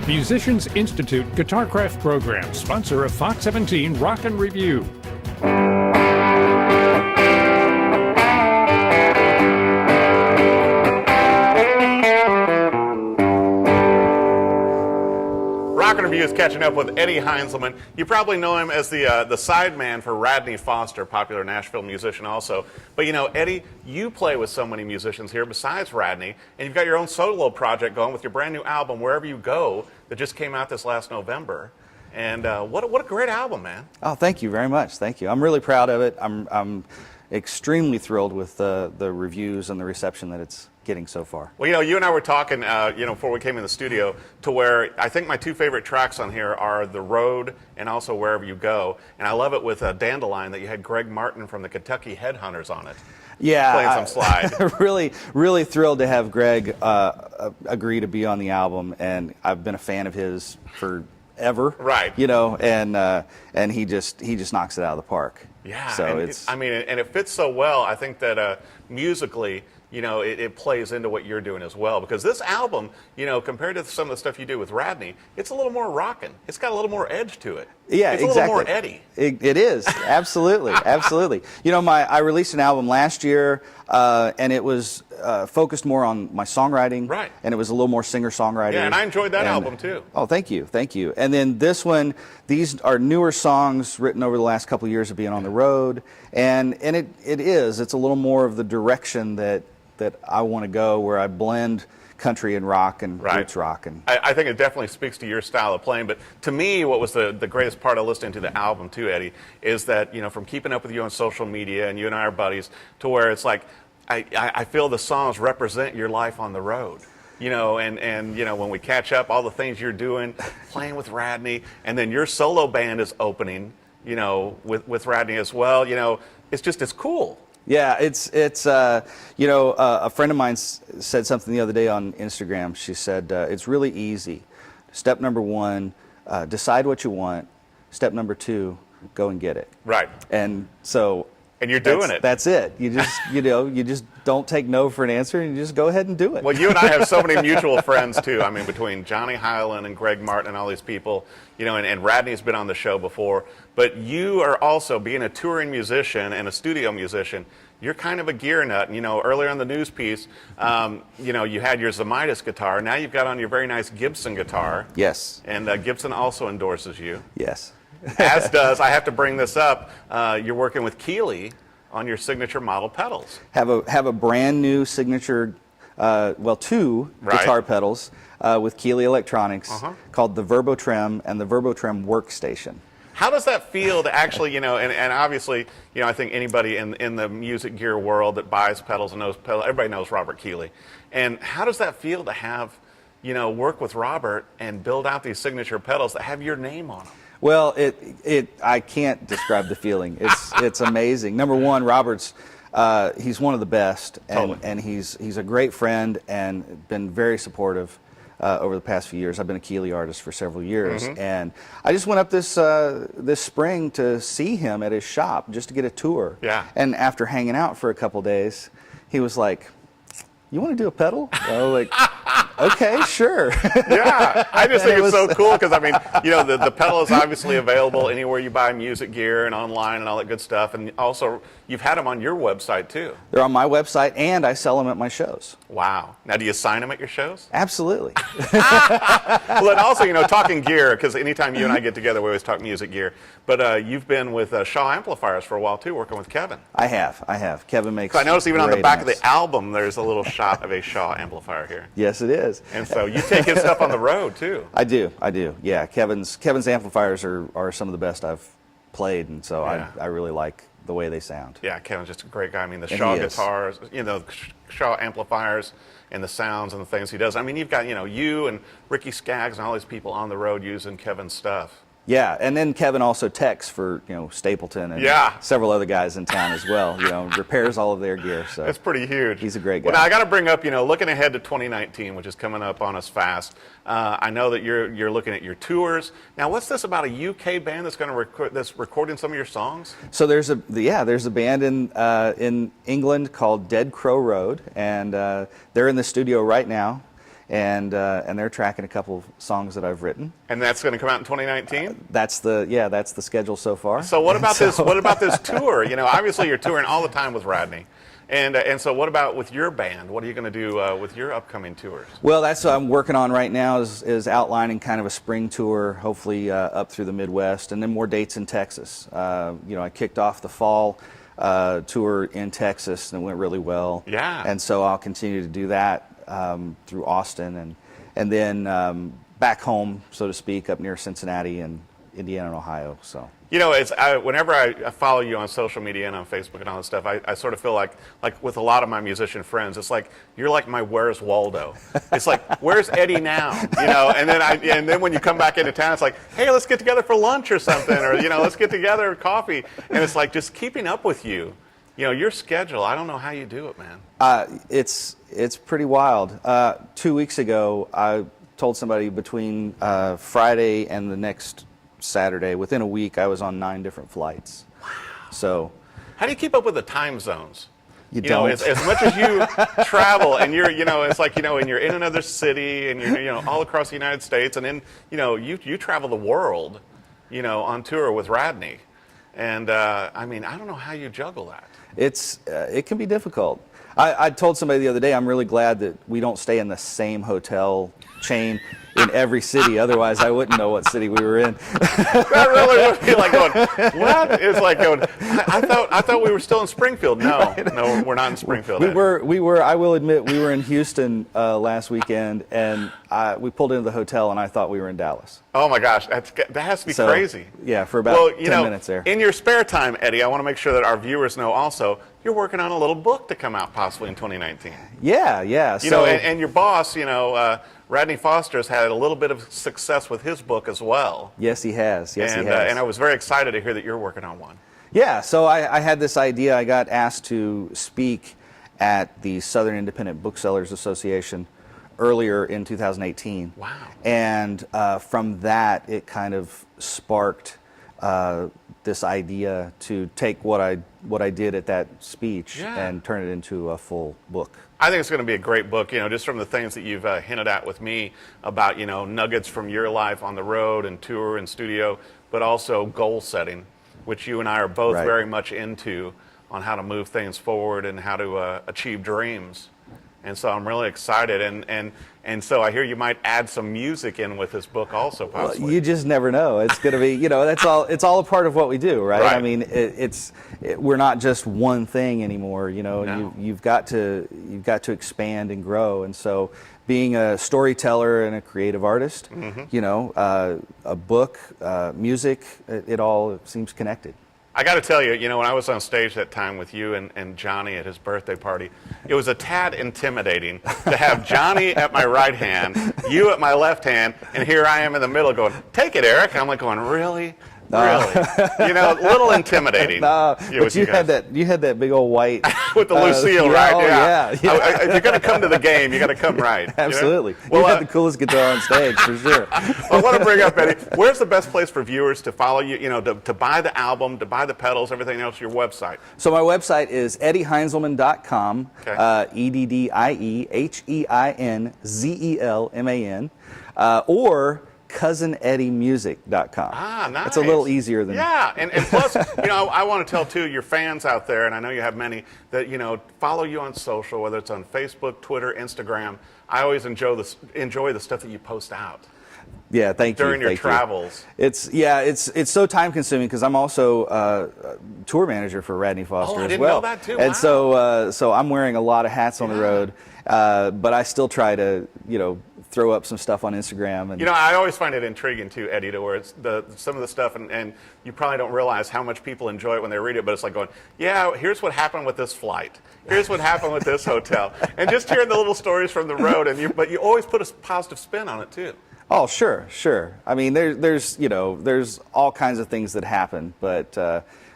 Musicians Institute Guitarcraft Program, sponsor of Fox 17 Rock and Review. Rock and Review is catching up with Eddie Heinzelman. You probably know him as the sideman for Radney Foster, popular Nashville musician also. But you know, Eddie, you play with so many musicians here besides Radney, and you've got your own solo project going with your brand new album, Wherever You Go, that just came out this last November. And what a great album, man. Oh, thank you very much. Thank you. I'm really proud of it. I'm extremely thrilled with the reviews and the reception that it's getting so far. Well, you know, you and I were talking, before we came in the studio, to where I think my two favorite tracks on here are The Road and also Wherever You Go. And I love it with Dandelion that you had Greg Martin from the Kentucky Headhunters on it. Yeah, playing some slide. really thrilled to have Greg agree to be on the album, and I've been a fan of his forever. Right. You know, and he just knocks it out of the park. Yeah. So and it's. and it fits so well. I think that musically, you know, it plays into what you're doing as well. Because this album, you know, compared to some of the stuff you do with Radney, it's a little more rockin'. It's got a little more edge to it. Yeah, it's exactly. a little more Eddie. It is, absolutely, absolutely. You know, I released an album last year, and it was focused more on my songwriting. Right. And it was a little more singer-songwriter. Yeah, and I enjoyed that album too. Oh, thank you, thank you. And then this one, these are newer songs written over the last couple of years of being on the road, and it's a little more of the direction that I want to go, where I blend country and rock and roots rock. And I think it definitely speaks to your style of playing. But to me, what was the greatest part of listening to the album too, Eddie, is that, you know, from keeping up with you on social media, and you and I are buddies, to where it's like I feel the songs represent your life on the road. You know, and you know, when we catch up, all the things you're doing, playing with Radney, and then your solo band is opening, you know, with Radney as well. You know, it's cool. Yeah, it's you know, a friend of mine said something the other day on Instagram. She said, it's really easy. Step number one, decide what you want. Step number two, go and get it. Right. And so. And you're doing it. That's it. You just, you know, you just don't take no for an answer, and you just go ahead and do it. Well, you and I have so many mutual friends too. I mean, between Johnny Hyland and Greg Martin and all these people, you know, and Radney's been on the show before. But you are also, being a touring musician and a studio musician, you're kind of a gear nut. And, you know, earlier in the news piece, you know, you had your Zamitis guitar. Now you've got on your very nice Gibson guitar. Yes. And Gibson also endorses you. Yes. As does, I have to bring this up, you're working with Keeley on your signature model pedals. Have a brand new signature, two guitar pedals with Keeley Electronics called the Verbotrem and the Verbotrem Workstation. How does that feel to actually, you know, and obviously, you know, I think anybody in the music gear world that buys pedals and knows pedals, everybody knows Robert Keeley. And how does that feel to have, you know, work with Robert and build out these signature pedals that have your name on them? Well, I can't describe the feeling. It's amazing. Number one, Robert's, he's one of the best, and he's a great friend and been very supportive over the past few years. I've been a Keeley artist for several years, and I just went up this spring to see him at his shop just to get a tour. Yeah. And after hanging out for a couple days, he was like, "You want to do a pedal?" I was like, "Okay, sure." Yeah, I just think it's so cool because, I mean, you know, the pedal is obviously available anywhere you buy music gear and online and all that good stuff. And also, you've had them on your website, too. They're on my website, and I sell them at my shows. Wow. Now, do you sign them at your shows? Absolutely. Well, and also, you know, talking gear, because anytime you and I get together, we always talk music gear. But you've been with Shaw Amplifiers for a while, too, working with Kevin. I have. Kevin makes I noticed even on the back of amps. the album, there's a little shot of a Shaw amplifier here. Yes, it is. And so you take his stuff on the road, too. I do. Yeah, Kevin's amplifiers are some of the best I've played, and so Yeah. I really like the way they sound. Yeah, Kevin's just a great guy. I mean, the And Shaw he is. guitars, you know, Shaw amplifiers and the sounds and the things he does. I mean, you've got, you know, you and Ricky Skaggs and all these people on the road using Kevin's stuff. Yeah, and then Kevin also techs for, you know, Stapleton and several other guys in town as well. You know, repairs all of their gear. So it's pretty huge. He's a great guy. Well, now I got to bring up, you know, looking ahead to 2019, which is coming up on us fast. I know that you're looking at your tours. Now, what's this about a UK band that's going to that's recording some of your songs? So there's a band in England called Dead Crow Road, and they're in the studio right now. and they're tracking a couple of songs that I've written. And that's going to come out in 2019. That's the schedule so far. So what about this? What about this tour? You know, obviously you're touring all the time with Radney. And so what about with your band? What are you going to do with your upcoming tours? Well, that's what I'm working on right now is outlining kind of a spring tour, hopefully up through the Midwest, and then more dates in Texas. You know, I kicked off the fall tour in Texas, and it went really well. Yeah. And so I'll continue to do that through Austin, and then back home, so to speak, up near Cincinnati and Indiana and Ohio. So. You know, whenever I follow you on social media and on Facebook and all this stuff, I sort of feel like with a lot of my musician friends, it's like you're like my Where's Waldo. It's like, where's Eddie now? You know, and then when you come back into town, it's like, hey, let's get together for lunch or something, or you know, let's get together for coffee. And it's like just keeping up with you. You know, your schedule. I don't know how you do it, man. It's pretty wild. 2 weeks ago, I told somebody between Friday and the next Saturday, within a week, I was on 9 different flights. Wow. So, how do you keep up with the time zones? You know, don't. as much as you travel, and you're, you know, it's like, you know, and you're in another city, and you're, you know, all across the United States, and then, you know, you travel the world, you know, on tour with Radney, and I mean, I don't know how you juggle that. It can be difficult. I told somebody the other day, I'm really glad that we don't stay in the same hotel chain in every city. Otherwise, I wouldn't know what city we were in. That really would be like going, what? It's like going, I thought we were still in Springfield. No, we're not in Springfield. We were. I will admit, we were in Houston last weekend, and we pulled into the hotel, and I thought we were in Dallas. Oh my gosh, that has to be crazy. Yeah, for about 10 minutes there. In your spare time, Eddie, I want to make sure that our viewers know also, you're working on a little book to come out possibly in 2019. Yeah. You know, and your boss, you know, Radney Foster has had a little bit of success with his book as well. Yes, he has. He has. And I was very excited to hear that you're working on one. Yeah, so I had this idea. I got asked to speak at the Southern Independent Booksellers Association earlier in 2018. Wow. And from that, it kind of sparked this idea to take what I did at that speech and turn it into a full book. I think it's going to be a great book, you know, just from the things that you've hinted at with me about, you know, nuggets from your life on the road and tour and studio, but also goal setting, which you and I are both very much into, on how to move things forward and how to achieve dreams. And so I'm really excited, and so I hear you might add some music in with this book also, possibly. Well, you just never know. It's going to be, you know, that's all. It's all a part of what we do, right? I mean, we're not just one thing anymore. You know, No. you've got to expand and grow. And so, being a storyteller and a creative artist, you know, a book, music, it all seems connected. I got to tell you, you know, when I was on stage that time with you and Johnny at his birthday party, it was a tad intimidating to have Johnny at my right hand, you at my left hand, and here I am in the middle going, take it, Eric. And I'm like going, really? Really? You know, a little intimidating. No, but you had that big old white with the Lucille, right? Oh, yeah. If you're going to come to the game, you got to come right. Absolutely. You know? You had the coolest guitar on stage for sure. I want to bring up, Eddie, where's the best place for viewers to follow you? You know, to buy the album, to buy the pedals, everything else. Your website. So my website is eddieheinzelman.com. Okay. EDDIEHEINZELMAN, or cousineddymusic.com. Ah, nice. It's a little easier than and plus, you know, I want to tell too your fans out there, and I know you have many that, you know, follow you on social, whether it's on Facebook, Twitter, Instagram. I always enjoy the stuff that you post out. Yeah, thank you. During your travels. It's so time consuming because I'm also a tour manager for Radney Foster I as well. didn't know that too. And Wow. so I'm wearing a lot of hats on the road, but I still try to, you know, throw up some stuff on Instagram. And you know, I always find it intriguing too, Eddie, to where it's some of the stuff, and you probably don't realize how much people enjoy it when they read it, but it's like going, yeah, here's what happened with this flight. Here's what happened with this hotel. And just hearing the little stories from the road, but you always put a positive spin on it too. Oh, sure. I mean, there's all kinds of things that happen, but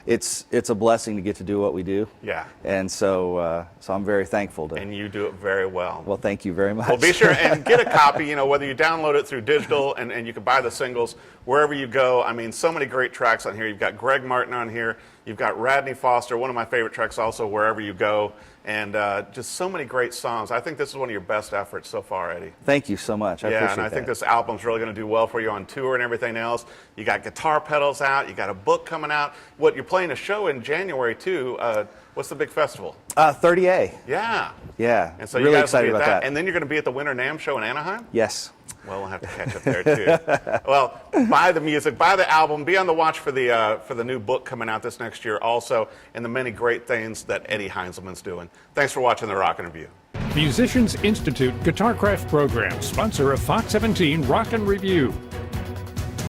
it's a blessing to get to do what we do. Yeah. And so I'm very thankful to. And you do it very well. Well, thank you very much. Well, be sure and get a copy, you know, whether you download it through digital and you can buy the singles wherever you go. I mean, so many great tracks on here. You've got Greg Martin on here. You've got Radney Foster, one of my favorite tracks also, Wherever You Go. And just so many great songs. I think this is one of your best efforts so far, Eddie. Thank you so much. I appreciate that. Yeah, and I think this album's really going to do well for you on tour and everything else. You got guitar pedals out. You got a book coming out. You're playing a show in January, too. What's the big festival? 30A. Yeah. Yeah. And so really you guys excited will be at about that. And then you're going to be at the Winter NAMM show in Anaheim? Yes. Well, we'll have to catch up there too. Well, buy the music, buy the album, be on the watch for the new book coming out this next year also, and the many great things that Eddie Heinzelman's doing. Thanks for watching the Rock and Review. Musicians Institute Guitarcraft Program, sponsor of Fox 17 Rock and Review.